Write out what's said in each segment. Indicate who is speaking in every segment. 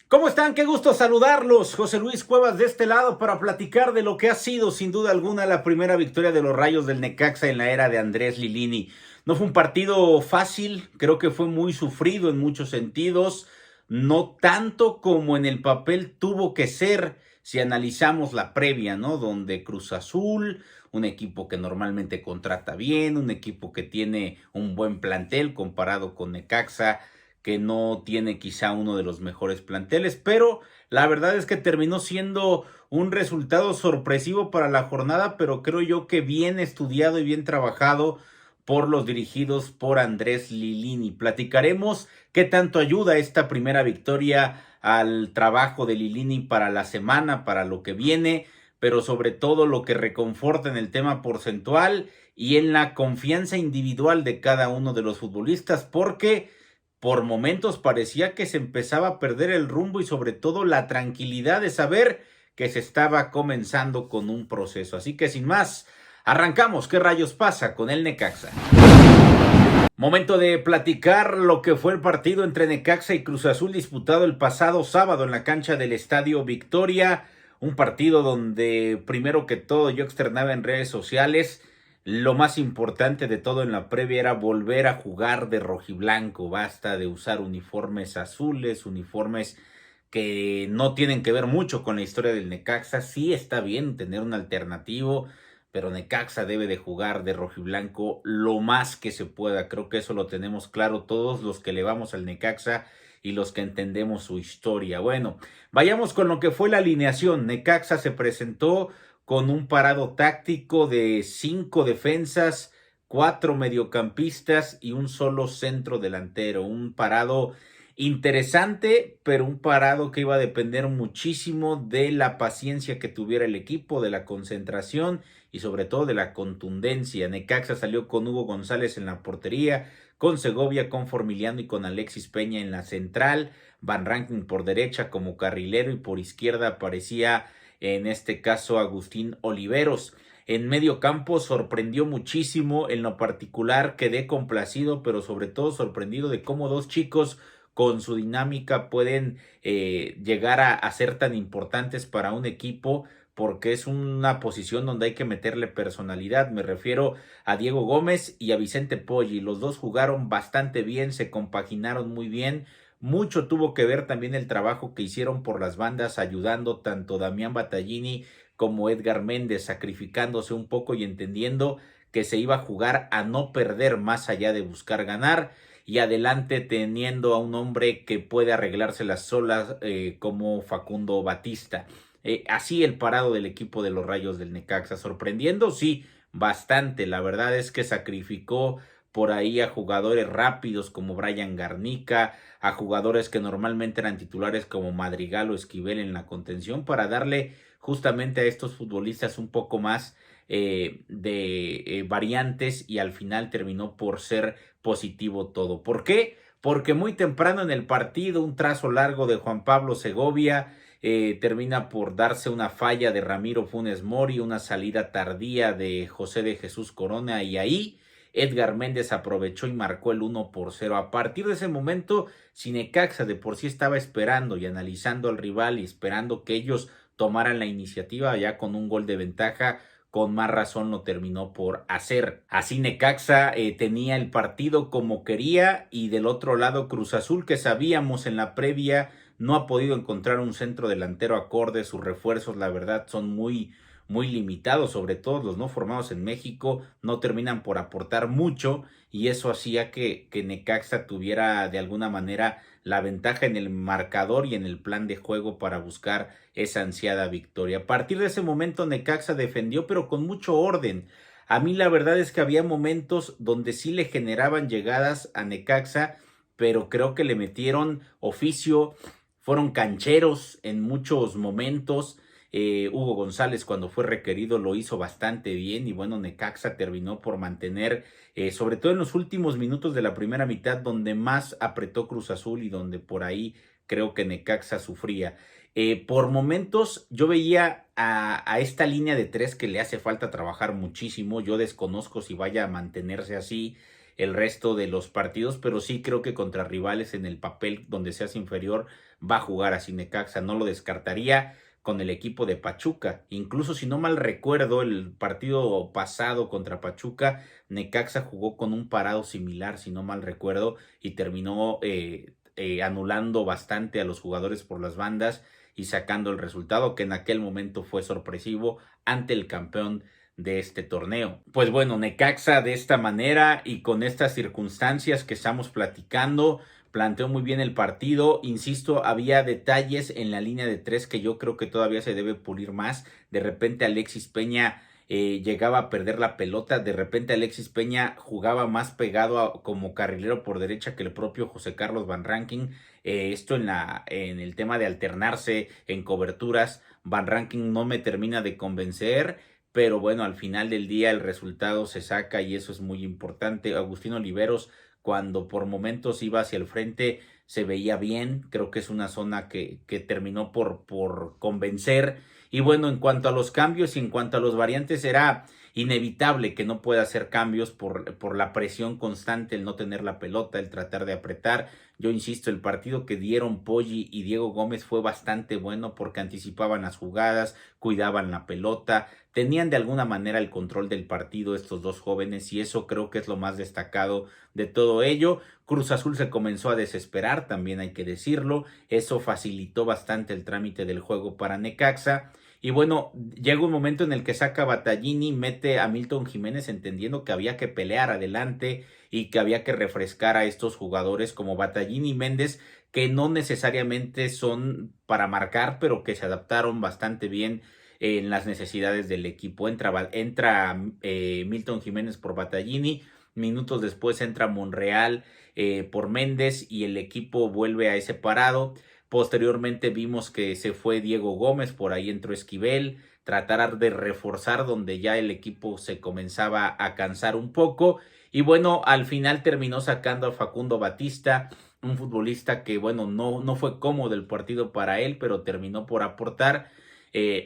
Speaker 1: ¿Cómo están? Qué gusto saludarlos. José Luis Cuevas de este lado para platicar de lo que ha sido sin duda alguna la primera victoria de los Rayos del Necaxa en la era de Andrés Lilini. No fue un partido fácil, creo que fue muy sufrido en muchos sentidos, no tanto como en el papel tuvo que ser si analizamos la previa, ¿no? Donde Cruz Azul, un equipo que normalmente contrata bien, un equipo que tiene un buen plantel comparado con Necaxa, que no tiene quizá uno de los mejores planteles, pero la verdad es que terminó siendo un resultado sorpresivo para la jornada, pero creo yo que bien estudiado y bien trabajado por los dirigidos por Andrés Lilini. Platicaremos qué tanto ayuda esta primera victoria al trabajo de Lilini para la semana, para lo que viene, pero sobre todo lo que reconforta en el tema porcentual y en la confianza individual de cada uno de los futbolistas, porque por momentos parecía que se empezaba a perder el rumbo y sobre todo la tranquilidad de saber que se estaba comenzando con un proceso. Así que sin más, arrancamos. ¿Qué rayos pasa con el Necaxa? Momento de platicar lo que fue el partido entre Necaxa y Cruz Azul disputado el pasado sábado en la cancha del Estadio Victoria. Un partido donde primero que todo yo externaba en redes sociales lo más importante de todo en la previa era volver a jugar de rojiblanco. Basta de usar uniformes azules, uniformes que no tienen que ver mucho con la historia del Necaxa. Sí está bien tener un alternativo, pero Necaxa debe de jugar de rojiblanco lo más que se pueda. Creo que eso lo tenemos claro todos los que le vamos al Necaxa y los que entendemos su historia. Bueno, vayamos con lo que fue la alineación. Necaxa se presentó con un parado táctico de 5 defensas, 4 mediocampistas y un solo centro delantero. Un parado interesante, pero un parado que iba a depender muchísimo de la paciencia que tuviera el equipo, de la concentración y sobre todo de la contundencia. Necaxa salió con Hugo González en la portería, con Segovia, con Formiliano y con Alexis Peña en la central, Van Rankin por derecha como carrilero y por izquierda aparecía en este caso Agustín Oliveros. En medio campo sorprendió muchísimo, en lo particular quedé complacido, pero sobre todo sorprendido de cómo dos chicos con su dinámica pueden llegar a ser tan importantes para un equipo, porque es una posición donde hay que meterle personalidad. Me refiero a Diego Gómez y a Vicente Poggi. Los dos jugaron bastante bien, se compaginaron muy bien. Mucho tuvo que ver también el trabajo que hicieron por las bandas, ayudando tanto Damián Battaglini como Edgar Méndez, sacrificándose un poco y entendiendo que se iba a jugar a no perder más allá de buscar ganar, y adelante teniendo a un hombre que puede arreglárselas solas como Facundo Batista. Así el parado del equipo de los Rayos del Necaxa, sorprendiendo, sí, bastante. La verdad es que sacrificó por ahí a jugadores rápidos como Brian Garnica, a jugadores que normalmente eran titulares como Madrigal o Esquivel en la contención, para darle justamente a estos futbolistas un poco más de variantes, y al final terminó por ser positivo todo. ¿Por qué? Porque muy temprano en el partido un trazo largo de Juan Pablo Segovia termina por darse una falla de Ramiro Funes Mori, una salida tardía de José de Jesús Corona, y ahí Edgar Méndez aprovechó y marcó el 1-0. A partir de ese momento, si Necaxa de por sí estaba esperando y analizando al rival y esperando que ellos tomaran la iniciativa ya con un gol de ventaja, con más razón lo terminó por hacer. Así Necaxa tenía el partido como quería, y del otro lado Cruz Azul, que sabíamos en la previa no ha podido encontrar un centro delantero acorde. Sus refuerzos la verdad son muy limitados, sobre todo los no formados en México no terminan por aportar mucho, y eso hacía que Necaxa tuviera de alguna manera la ventaja en el marcador y en el plan de juego para buscar esa ansiada victoria. A partir de ese momento Necaxa defendió, pero con mucho orden. A mí la verdad es que había momentos donde sí le generaban llegadas a Necaxa, pero creo que le metieron oficio, fueron cancheros en muchos momentos. Hugo González cuando fue requerido lo hizo bastante bien, y bueno, Necaxa terminó por mantener, sobre todo en los últimos minutos de la primera mitad, donde más apretó Cruz Azul y donde por ahí creo que Necaxa sufría. Por momentos yo veía a esta línea de tres que le hace falta trabajar muchísimo. Yo desconozco si vaya a mantenerse así el resto de los partidos, pero sí creo que contra rivales en el papel donde seas inferior va a jugar así Necaxa, no lo descartaría con el equipo de Pachuca. Incluso si no mal recuerdo, el partido pasado contra Pachuca, Necaxa jugó con un parado similar, si no mal recuerdo, y terminó anulando bastante a los jugadores por las bandas y sacando el resultado que en aquel momento fue sorpresivo ante el campeón de este torneo. Pues bueno, Necaxa de esta manera y con estas circunstancias que estamos platicando, planteó muy bien el partido. Insisto, había detalles en la línea de tres que yo creo que todavía se debe pulir más. De repente Alexis Peña llegaba a perder la pelota. De repente Alexis Peña jugaba más pegado como carrilero por derecha que el propio José Carlos Van Rankin. Esto en el tema de alternarse en coberturas, Van Rankin no me termina de convencer. Pero bueno, al final del día el resultado se saca y eso es muy importante. Agustín Oliveros, cuando por momentos iba hacia el frente, se veía bien. Creo que es una zona que terminó por convencer. Y bueno, en cuanto a los cambios y en cuanto a los variantes, era inevitable que no pueda hacer cambios por la presión constante, el no tener la pelota, el tratar de apretar. Yo insisto, el partido que dieron Poggi y Diego Gómez fue bastante bueno porque anticipaban las jugadas, cuidaban la pelota, tenían de alguna manera el control del partido estos dos jóvenes y eso creo que es lo más destacado de todo ello. Cruz Azul se comenzó a desesperar, también hay que decirlo, eso facilitó bastante el trámite del juego para Necaxa. Y bueno, llega un momento en el que saca Battaglini, mete a Milton Jiménez entendiendo que había que pelear adelante y que había que refrescar a estos jugadores como Battaglini y Méndez, que no necesariamente son para marcar, pero que se adaptaron bastante bien en las necesidades del equipo. Entra Milton Jiménez por Battaglini, minutos después entra Monreal por Méndez y el equipo vuelve a ese parado. Posteriormente vimos que se fue Diego Gómez, por ahí entró Esquivel, tratar de reforzar donde ya el equipo se comenzaba a cansar un poco. Y bueno, al final terminó sacando a Facundo Batista, un futbolista que bueno, no fue cómodo el partido para él, pero terminó por aportar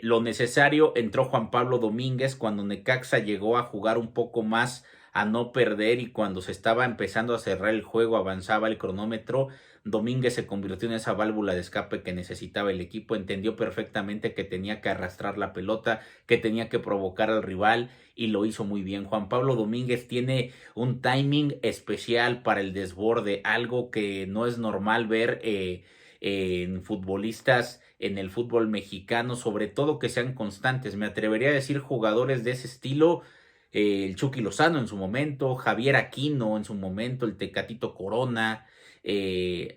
Speaker 1: lo necesario. Entró Juan Pablo Domínguez cuando Necaxa llegó a jugar un poco más a no perder y cuando se estaba empezando a cerrar el juego, avanzaba el cronómetro. Domínguez se convirtió en esa válvula de escape que necesitaba el equipo, entendió perfectamente que tenía que arrastrar la pelota, que tenía que provocar al rival y lo hizo muy bien. Juan Pablo Domínguez tiene un timing especial para el desborde, algo que no es normal ver en futbolistas en el fútbol mexicano, sobre todo que sean constantes. Me atrevería a decir jugadores de ese estilo, el Chucky Lozano en su momento, Javier Aquino en su momento, el Tecatito Corona,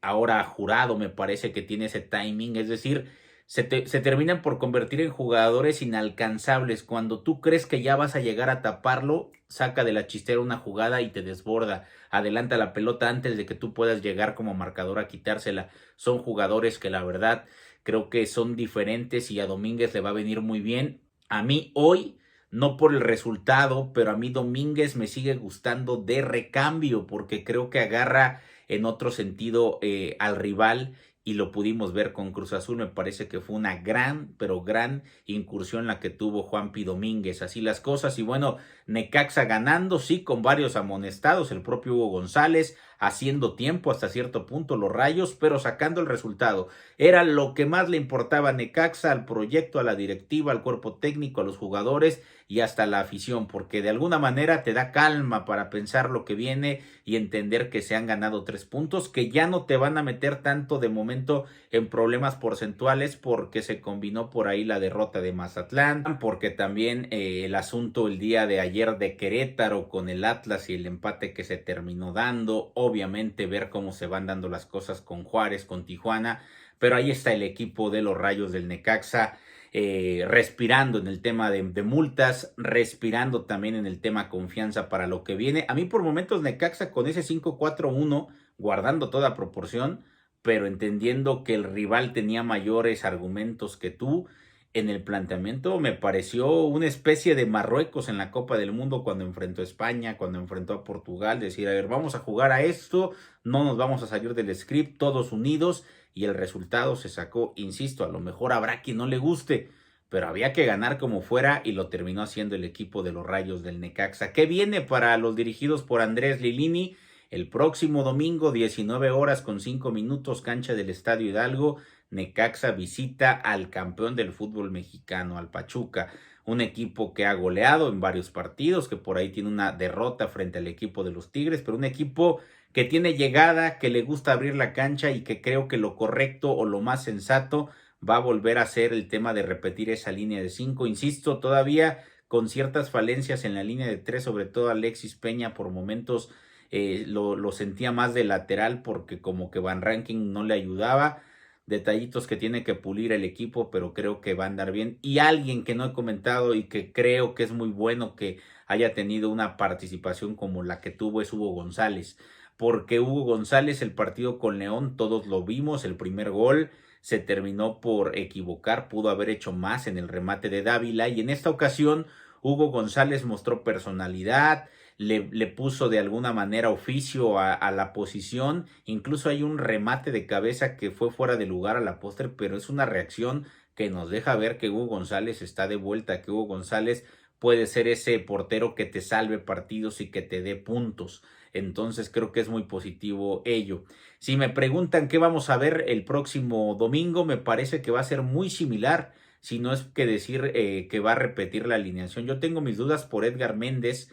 Speaker 1: ahora Jurado me parece que tiene ese timing, es decir, se terminan por convertir en jugadores inalcanzables. Cuando tú crees que ya vas a llegar a taparlo, saca de la chistera una jugada y te desborda, adelanta la pelota antes de que tú puedas llegar como marcador a quitársela. Son jugadores que la verdad creo que son diferentes y a Domínguez le va a venir muy bien. A mí hoy, no por el resultado, pero a mí Domínguez me sigue gustando de recambio porque creo que agarra en otro sentido al rival y lo pudimos ver con Cruz Azul. Me parece que fue una gran, pero gran incursión la que tuvo Juanpi Domínguez. Así las cosas y bueno, Necaxa ganando, sí, con varios amonestados, el propio Hugo González haciendo tiempo hasta cierto punto los Rayos, pero sacando el resultado. Era lo que más le importaba a Necaxa, al proyecto, a la directiva, al cuerpo técnico, a los jugadores y hasta la afición, porque de alguna manera te da calma para pensar lo que viene y entender que se han ganado 3 puntos, que ya no te van a meter tanto de momento en problemas porcentuales porque se combinó por ahí la derrota de Mazatlán, porque también el asunto el día de ayer de Querétaro con el Atlas y el empate que se terminó dando, obviamente ver cómo se van dando las cosas con Juárez, con Tijuana, pero ahí está el equipo de los Rayos del Necaxa, respirando en el tema de multas, respirando también en el tema confianza para lo que viene. A mí por momentos Necaxa con ese 5-4-1, guardando toda proporción, pero entendiendo que el rival tenía mayores argumentos que tú, en el planteamiento me pareció una especie de Marruecos en la Copa del Mundo cuando enfrentó a España, cuando enfrentó a Portugal, decir, a ver, vamos a jugar a esto, no nos vamos a salir del script, todos unidos, y el resultado se sacó, insisto, a lo mejor habrá quien no le guste, pero había que ganar como fuera y lo terminó haciendo el equipo de los Rayos del Necaxa. ¿Qué viene para los dirigidos por Andrés Lilini? El próximo domingo, 19 horas con 5 minutos, cancha del Estadio Hidalgo, Necaxa visita al campeón del fútbol mexicano, al Pachuca, un equipo que ha goleado en varios partidos, que por ahí tiene una derrota frente al equipo de los Tigres, pero un equipo que tiene llegada, que le gusta abrir la cancha y que creo que lo correcto o lo más sensato va a volver a ser el tema de repetir esa línea de 5. Insisto, todavía con ciertas falencias en la línea de 3, sobre todo Alexis Peña por momentos lo sentía más de lateral porque como que Van Ranking no le ayudaba. Detallitos que tiene que pulir el equipo, pero creo que va a andar bien. Y alguien que no he comentado y que creo que es muy bueno que haya tenido una participación como la que tuvo es Hugo González. Porque Hugo González, el partido con León, todos lo vimos, el primer gol se terminó por equivocar, pudo haber hecho más en el remate de Dávila y en esta ocasión Hugo González mostró personalidad, le puso de alguna manera oficio a la posición, incluso hay un remate de cabeza que fue fuera de lugar a la postre, pero es una reacción que nos deja ver que Hugo González está de vuelta, que Hugo González puede ser ese portero que te salve partidos y que te dé puntos. Entonces creo que es muy positivo ello. Si me preguntan qué vamos a ver el próximo domingo, me parece que va a ser muy similar, si no es que decir que va a repetir la alineación. Yo tengo mis dudas por Edgar Méndez,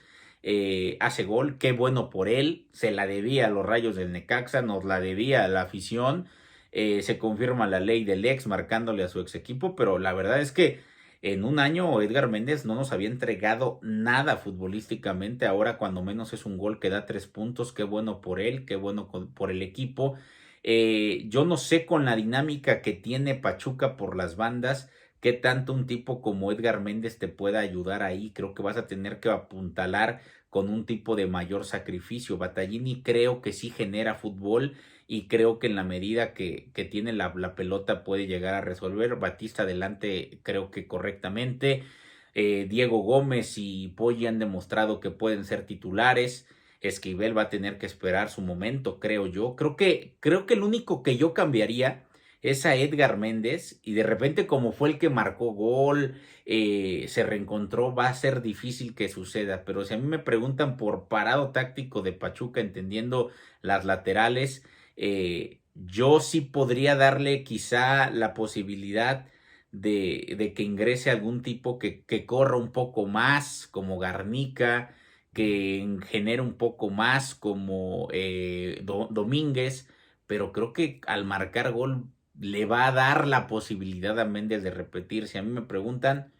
Speaker 1: hace gol, qué bueno por él, se la debía a los Rayos del Necaxa, nos la debía a la afición, se confirma la ley del ex marcándole a su ex equipo, pero la verdad es que en un año Edgar Méndez no nos había entregado nada futbolísticamente, ahora cuando menos es un gol que da 3 puntos, qué bueno por él, qué bueno por el equipo. Yo no sé con la dinámica que tiene Pachuca por las bandas, qué tanto un tipo como Edgar Méndez te pueda ayudar ahí, creo que vas a tener que apuntalar con un tipo de mayor sacrificio. Battaglini creo que sí genera fútbol y creo que en la medida que tiene la pelota puede llegar a resolver. Batista adelante creo que correctamente. Diego Gómez y Poggi han demostrado que pueden ser titulares. Esquivel va a tener que esperar su momento, creo yo. Creo que el único que yo cambiaría es a Edgar Méndez y de repente como fue el que marcó gol, se reencontró, va a ser difícil que suceda, pero si a mí me preguntan por parado táctico de Pachuca, entendiendo las laterales, yo sí podría darle quizá la posibilidad de que ingrese algún tipo que corra un poco más, como Garnica, que genere un poco más, como Domínguez, pero creo que al marcar gol le va a dar la posibilidad a Méndez de repetir. Si a mí me preguntan,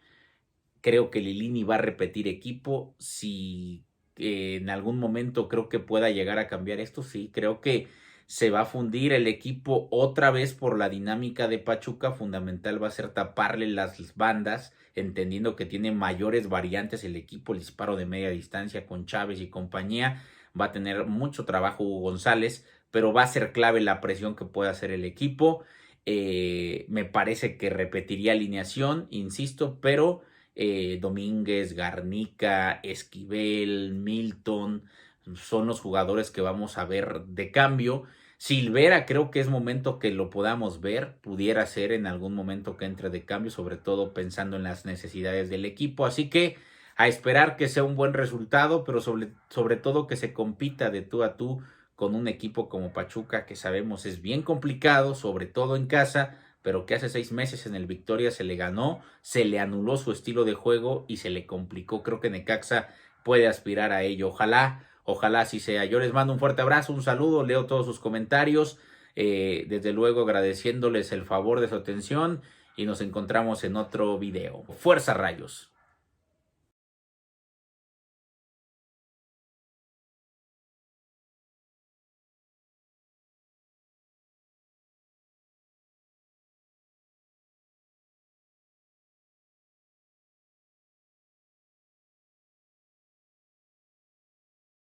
Speaker 1: creo que Lilini va a repetir equipo. Si en algún momento creo que pueda llegar a cambiar esto, sí, creo que se va a fundir el equipo otra vez por la dinámica de Pachuca. Fundamental va a ser taparle las bandas, entendiendo que tiene mayores variantes el equipo, el disparo de media distancia con Chávez y compañía. Va a tener mucho trabajo Hugo González, pero va a ser clave la presión que pueda hacer el equipo. Me parece que repetiría alineación, insisto, pero Domínguez, Garnica, Esquivel, Milton, son los jugadores que vamos a ver de cambio. Silvera creo que es momento que lo podamos ver, pudiera ser en algún momento que entre de cambio, sobre todo pensando en las necesidades del equipo, así que a esperar que sea un buen resultado, pero sobre todo que se compita de tú a tú con un equipo como Pachuca, que sabemos es bien complicado, sobre todo en casa, pero que hace 6 meses en el Victoria se le ganó, se le anuló su estilo de juego y se le complicó. Creo que Necaxa puede aspirar a ello. Ojalá así sea. Yo les mando un fuerte abrazo, un saludo, leo todos sus comentarios, desde luego agradeciéndoles el favor de su atención y nos encontramos en otro video. Fuerza Rayos.